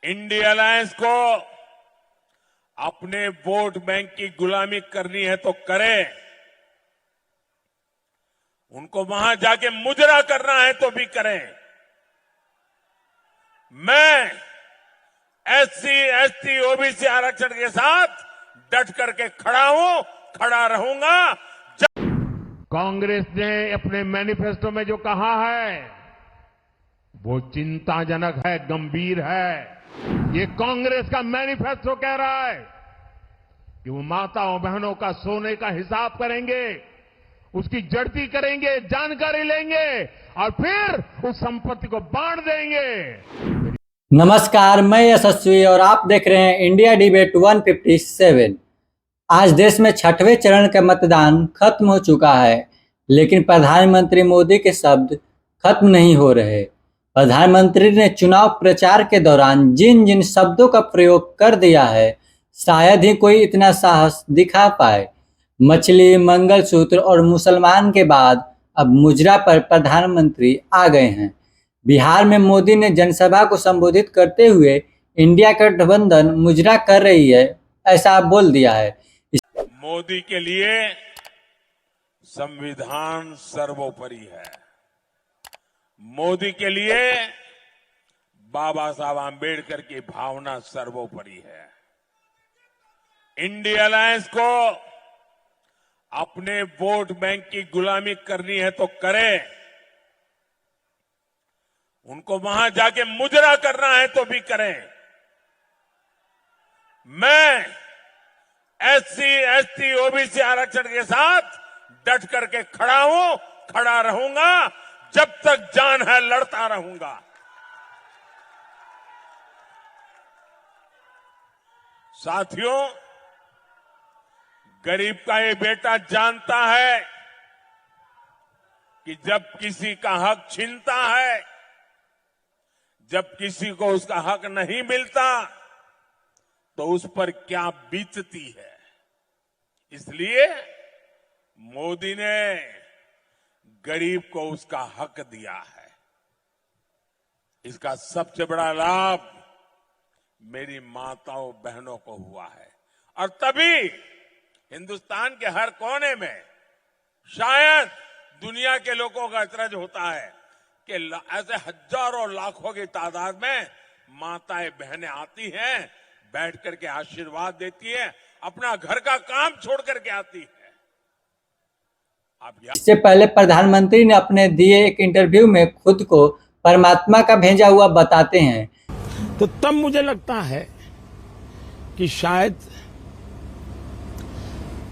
India alliance को अपने vote bank की गुलामी करनी है तो करे, उनको वहां जाके मुजरा करना है तो भी करें। मैं एससी, एसटी, ओबीसी आरक्षण के साथ डट करके खड़ा हूं, खड़ा रहूंगा। कांग्रेस ने अपने मैनिफेस्टो में जो कहा है वो चिंताजनक है, गंभीर है। ये कांग्रेस का मैनिफेस्टो कह रहा है कि वो माताओं बहनों का सोने का हिसाब करेंगे, उसकी जड़ती करेंगे, जानकारी लेंगे और फिर उस संपत्ति को बांट देंगे। नमस्कार, मैं यशस्वी और आप देख रहे हैं इंडिया डिबेट 157। आज देश में 6वें चरण का मतदान खत्म हो चुका है, लेकिन प्रधानमंत्री मोदी के शब्द खत्म नहीं हो रहे। प्रधानमंत्री ने चुनाव प्रचार के दौरान जिन जिन शब्दों का प्रयोग कर दिया है, शायद ही कोई इतना साहस दिखा पाए। मछली, मंगलसूत्र और मुसलमान के बाद अब मुजरा पर प्रधानमंत्री आ गए हैं। बिहार में मोदी ने जनसभा को संबोधित करते हुए इंडिया गठबंधन मुजरा कर रही है, ऐसा बोल दिया है। मोदी के लिए संविधान सर्वोपरि है। मोदी के लिए बाबा साहब आंबेडकर की भावना सर्वोपरि है। इंडिया अलायंस को अपने वोट बैंक की गुलामी करनी है तो करे, उनको वहां जाके मुजरा करना है तो भी करें। मैं एससी, एसटी, ओबीसी आरक्षण के साथ डट करके खड़ा हूं, खड़ा रहूंगा। जब तक जान है लड़ता रहूंगा। साथियों, गरीब का ये बेटा जानता है कि जब किसी का हक छीनता है, जब किसी को उसका हक नहीं मिलता तो उस पर क्या बीतती है। इसलिए मोदी ने गरीब को उसका हक दिया है। इसका सबसे बड़ा लाभ मेरी माताओं बहनों को हुआ है, और तभी हिंदुस्तान के हर कोने में शायद दुनिया के लोगों का अचरज होता है कि ऐसे हजारों लाखों की तादाद में माताएं बहनें आती हैं, बैठ करके आशीर्वाद देती हैं, अपना घर का काम छोड़ करके आती है। इससे पहले प्रधानमंत्री ने अपने दिए एक इंटरव्यू में खुद को परमात्मा का भेजा हुआ बताते हैं। तो तब मुझे लगता है कि शायद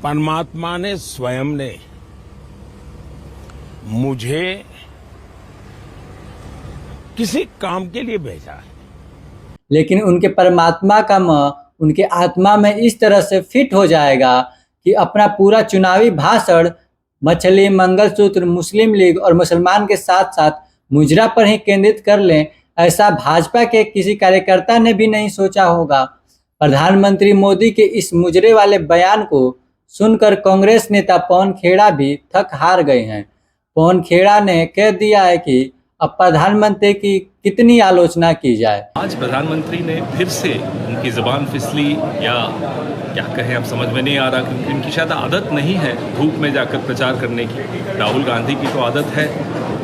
परमात्मा ने स्वयं ने मुझे किसी काम के लिए भेजा है। लेकिन उनके परमात्मा का उनके आत्मा में इस तरह से फिट हो जाएगा कि अपना पूरा चुनावी भाषण मछली, मंगलसूत्र, मुस्लिम लीग और मुसलमान के साथ साथ मुजरा पर ही केंद्रित कर लें, ऐसा भाजपा के किसी कार्यकर्ता ने भी नहीं सोचा होगा। प्रधानमंत्री मोदी के इस मुजरे वाले बयान को सुनकर कांग्रेस नेता पवन खेड़ा भी थक हार गए हैं। पवन खेड़ा ने कह दिया है कि अब प्रधानमंत्री की कितनी आलोचना की जाए। आज प्रधानमंत्री ने फिर से उनकी जुबान फिसली, या क्या कहें अब समझ में नहीं आ रहा, क्योंकि उनकी शायद आदत नहीं है धूप में जाकर प्रचार करने की। राहुल गांधी की तो आदत है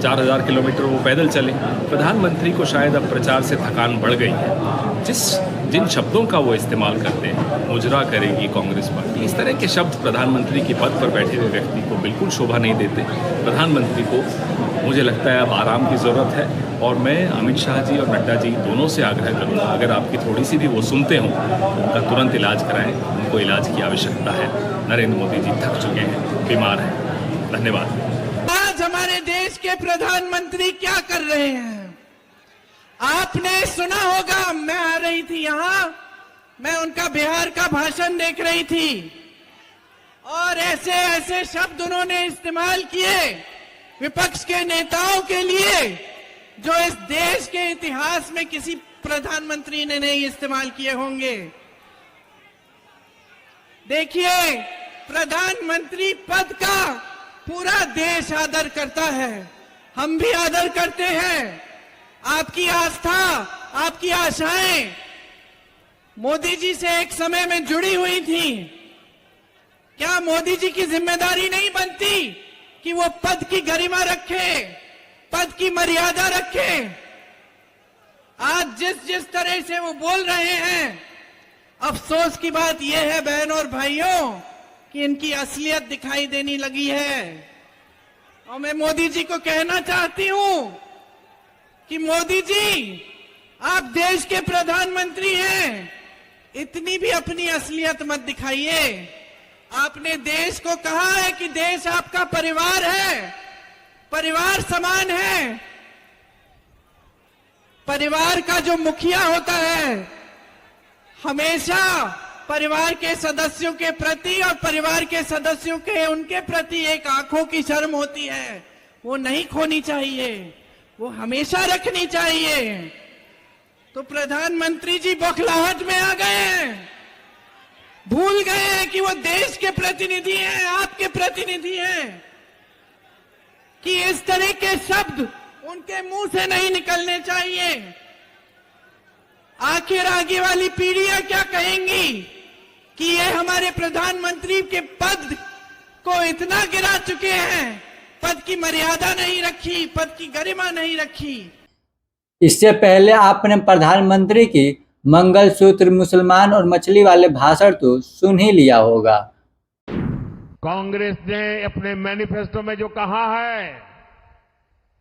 4000 किलोमीटर वो पैदल चले। प्रधानमंत्री को शायद अब प्रचार से थकान बढ़ गई है। जिन शब्दों का वो इस्तेमाल करते हैं, मुजरा करेगी कांग्रेस पार्टी, इस तरह के शब्द प्रधानमंत्री के पद पर बैठे हुए व्यक्ति को बिल्कुल शोभा नहीं देते। प्रधानमंत्री को मुझे लगता है अब आराम की ज़रूरत है, और मैं अमित शाह जी और नड्डा जी दोनों से आग्रह करूँगा, अगर आपकी थोड़ी सी भी वो सुनते हों, उनका तुरंत इलाज कराएं। उनको इलाज की आवश्यकता है। नरेंद्र मोदी जी थक चुके हैं, बीमार हैं। धन्यवाद। आज हमारे देश के प्रधानमंत्री क्या कर रहे हैं आपने सुना होगा। मैं आ रही थी यहाँ, मैं उनका बिहार का भाषण देख रही थी, और ऐसे ऐसे शब्द उन्होंने इस्तेमाल किए विपक्ष के नेताओं के लिए जो इस देश के इतिहास में किसी प्रधानमंत्री ने नहीं इस्तेमाल किए होंगे। देखिए, प्रधानमंत्री पद का पूरा देश आदर करता है, हम भी आदर करते हैं। आपकी आस्था, आपकी आशाएं मोदी जी से एक समय में जुड़ी हुई थी। क्या मोदी जी की जिम्मेदारी नहीं बनती कि वो पद की गरिमा रखे, पद की मर्यादा रखे? आज जिस जिस तरह से वो बोल रहे हैं, अफसोस की बात यह है बहनों और भाइयों कि इनकी असलियत दिखाई देने लगी है। और मैं मोदी जी को कहना चाहती हूं कि मोदी जी, आप देश के प्रधानमंत्री हैं, इतनी भी अपनी असलियत मत दिखाइए। आपने देश को कहा है कि देश आपका परिवार है, परिवार समान है। परिवार का जो मुखिया होता है हमेशा परिवार के सदस्यों के प्रति और परिवार के सदस्यों के उनके प्रति एक आंखों की शर्म होती है, वो नहीं खोनी चाहिए, वो हमेशा रखनी चाहिए। तो प्रधानमंत्री जी बौखलाहट में आ गए हैं, भूल गए हैं कि वो देश के प्रतिनिधि हैं, आपके प्रतिनिधि हैं, कि इस तरह के शब्द उनके मुंह से नहीं निकलने चाहिए। आखिर आगे वाली पीढ़ियां क्या कहेंगी कि ये हमारे प्रधानमंत्री के पद को इतना गिरा चुके हैं, पद की मर्यादा नहीं रखी, पद की गरिमा नहीं रखी। इससे पहले आपने प्रधानमंत्री की मंगलसूत्र, मुसलमान और मछली वाले भाषण तो सुन ही लिया होगा। कांग्रेस ने अपने मैनिफेस्टो में जो कहा है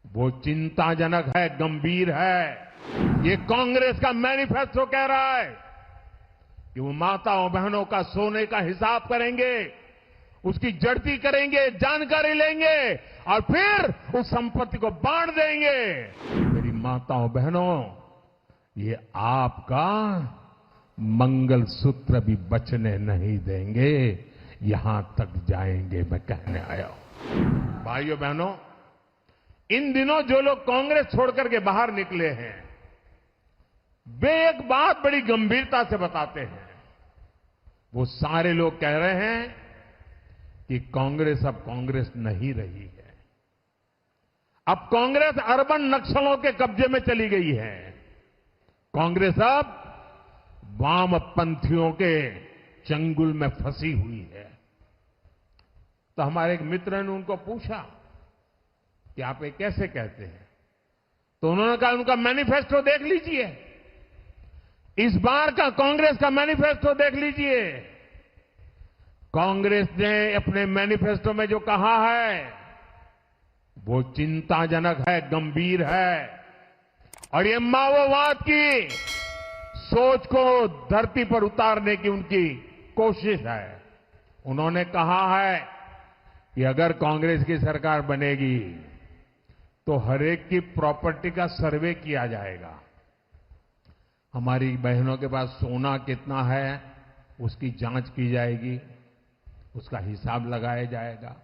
वो चिंताजनक है, गंभीर है। ये कांग्रेस का मैनिफेस्टो कह रहा है कि वो माताओं बहनों का सोने का हिसाब करेंगे, उसकी जड़ती करेंगे, जानकारी लेंगे और फिर उस संपत्ति को बांट देंगे। मेरी माताओं बहनों, ये आपका मंगलसूत्र भी बचने नहीं देंगे, यहां तक जाएंगे, मैं कहने आया हूं। भाइयों बहनों, इन दिनों जो लोग कांग्रेस छोड़कर के बाहर निकले हैं वे एक बात बड़ी गंभीरता से बताते हैं। वो सारे लोग कह रहे हैं कि कांग्रेस अब कांग्रेस नहीं रही है, अब कांग्रेस अर्बन नक्सलों के कब्जे में चली गई है, कांग्रेस अब वामपंथियों के चंगुल में फंसी हुई है। तो हमारे एक मित्र ने उनको पूछा कि आप ये कैसे कहते हैं? तो उन्होंने कहा उनका मैनिफेस्टो देख लीजिए, इस बार का कांग्रेस का मैनिफेस्टो देख लीजिए। कांग्रेस ने अपने मैनिफेस्टो में जो कहा है वो चिंताजनक है, गंभीर है और ये माओवाद की सोच को धरती पर उतारने की उनकी कोशिश है। उन्होंने कहा है कि अगर कांग्रेस की सरकार बनेगी तो हरेक की प्रॉपर्टी का सर्वे किया जाएगा, हमारी बहनों के पास सोना कितना है उसकी जांच की जाएगी, उसका हिसाब लगाया जाएगा,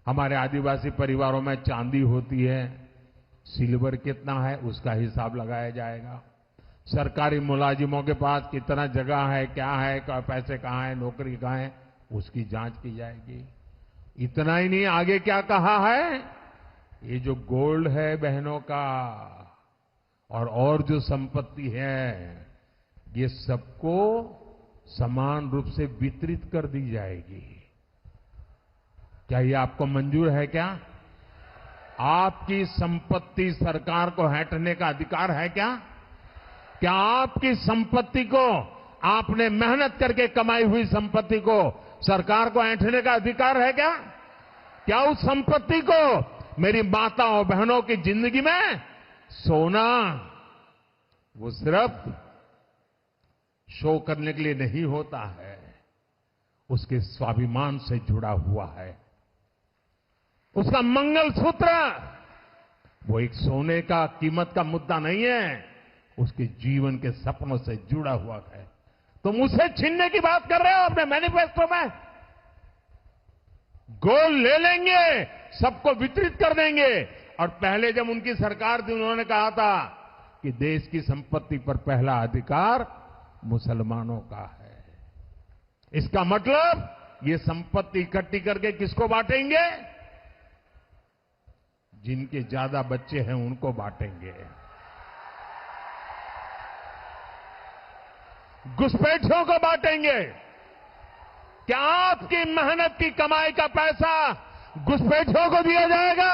हमारे आदिवासी परिवारों में चांदी होती है, सिल्वर कितना है उसका हिसाब लगाया जाएगा, सरकारी मुलाजिमों के पास कितना जगह है, क्या है, पैसे कहाँ है, नौकरी कहाँ है, उसकी जांच की जाएगी। इतना ही नहीं, आगे क्या कहा है, ये जो गोल्ड है बहनों का और जो संपत्ति है ये सबको समान रूप से वितरित कर दी जाएगी। क्या ये आपको मंजूर है? क्या आपकी संपत्ति सरकार को हड़पने का अधिकार है? क्या आपकी संपत्ति को, आपने मेहनत करके कमाई हुई संपत्ति को सरकार को ऐंठने का अधिकार है? क्या उस संपत्ति को मेरी माताओं बहनों की जिंदगी में सोना वो सिर्फ शो करने के लिए नहीं होता है, उसके स्वाभिमान से जुड़ा हुआ है। उसका मंगलसूत्र वो एक सोने का कीमत का मुद्दा नहीं है, उसके जीवन के सपनों से जुड़ा हुआ है। तुम उसे छीनने की बात कर रहे हो अपने मैनिफेस्टो में? गोल्ड ले लेंगे, सबको वितरित कर देंगे। और पहले जब उनकी सरकार थी उन्होंने कहा था कि देश की संपत्ति पर पहला अधिकार मुसलमानों का है। इसका मतलब ये संपत्ति इकट्ठी करके किसको बांटेंगे? जिनके ज्यादा बच्चे हैं उनको बांटेंगे। घुसपैठियों को बांटेंगे। क्या आपकी मेहनत की कमाई का पैसा घुसपैठियों को दिया जाएगा?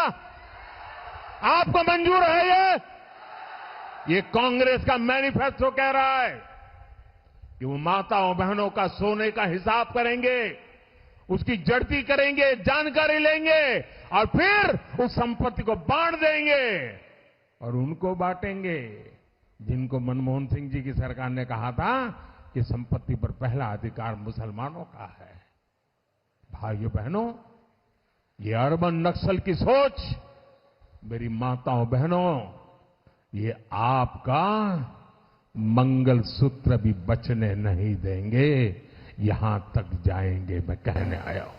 आपको मंजूर है ये कांग्रेस का मैनिफेस्टो कह रहा है कि वो माताओं बहनों का सोने का हिसाब करेंगे, उसकी जड़ती करेंगे, जानकारी लेंगे और फिर उस संपत्ति को बांट देंगे और उनको बांटेंगे जिनको मनमोहन सिंह जी की सरकार ने कहा था कि संपत्ति पर पहला अधिकार मुसलमानों का है। भाइयों बहनों, ये अर्बन नक्सल की सोच मेरी माताओं बहनों, ये आपका मंगलसूत्र भी बचने नहीं देंगे, यहां तक जाएंगे, मैं कहने आया हूं।